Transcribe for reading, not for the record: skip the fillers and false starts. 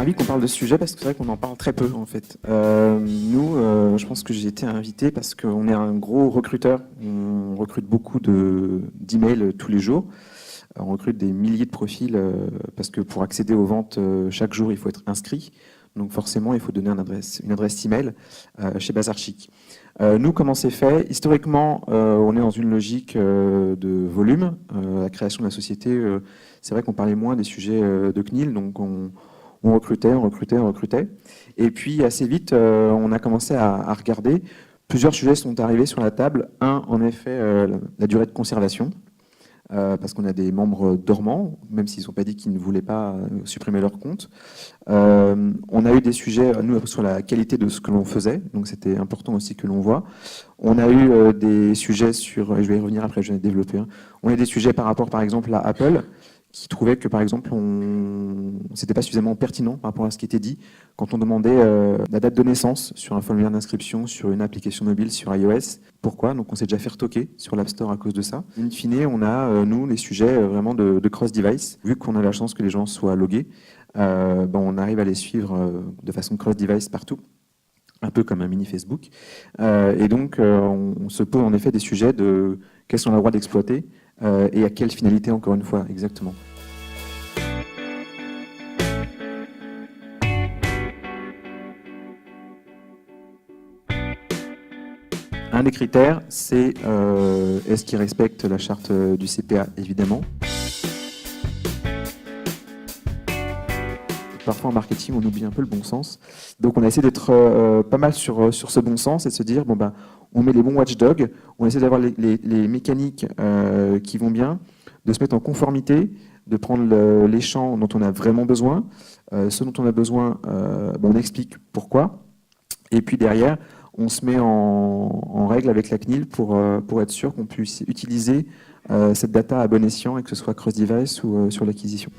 ravi qu'on parle de ce sujet parce que c'est vrai qu'on en parle très peu en fait. Je pense que j'ai été invité parce qu'on est un gros recruteur. On recrute beaucoup d'emails tous les jours. On recrute des milliers de profils parce que pour accéder aux ventes chaque jour, il faut être inscrit. Donc forcément, il faut donner une adresse email chez Bazar Chic. Nous, comment c'est fait? Historiquement, on est dans une logique de volume. La création de la société, c'est vrai qu'on parlait moins des sujets de CNIL, donc on recrutait. Et puis assez vite, on a commencé à regarder. Plusieurs sujets sont arrivés sur la table. Un, en effet, la durée de conservation. Parce qu'on a des membres dormants, même s'ils n'ont pas dit qu'ils ne voulaient pas supprimer leur compte. On a eu des sujets, nous, sur la qualité de ce que l'on faisait, donc c'était important aussi que l'on voit. On a eu des sujets sur, et je vais y revenir après, je vais développer, on a eu des sujets par rapport, par exemple, à Apple, qui trouvait que, par exemple, c'était pas suffisamment pertinent par rapport à ce qui était dit quand on demandait la date de naissance sur un formulaire d'inscription sur une application mobile sur iOS. Pourquoi? Donc on s'est déjà fait retoquer sur l'App Store à cause de ça. In fine, on a, nous, les sujets vraiment de cross-device. Vu qu'on a la chance que les gens soient logués, on arrive à les suivre de façon cross-device partout, un peu comme un mini Facebook. Et donc, on se pose en effet des sujets de quels sont les droits d'exploiter et à quelle finalité, encore une fois, exactement. Un des critères, c'est est-ce qu'il respecte la charte du CPA, évidemment. Parfois en marketing, on oublie un peu le bon sens. Donc on a essayé d'être pas mal sur ce bon sens et de se dire, on met les bons watchdogs, on essaie d'avoir les mécaniques qui vont bien, de se mettre en conformité, de prendre les champs dont on a vraiment besoin. Ce dont on a besoin, on explique pourquoi. Et puis derrière, on se met en règle avec la CNIL pour être sûr qu'on puisse utiliser cette data à bon escient et que ce soit cross-device ou sur l'acquisition.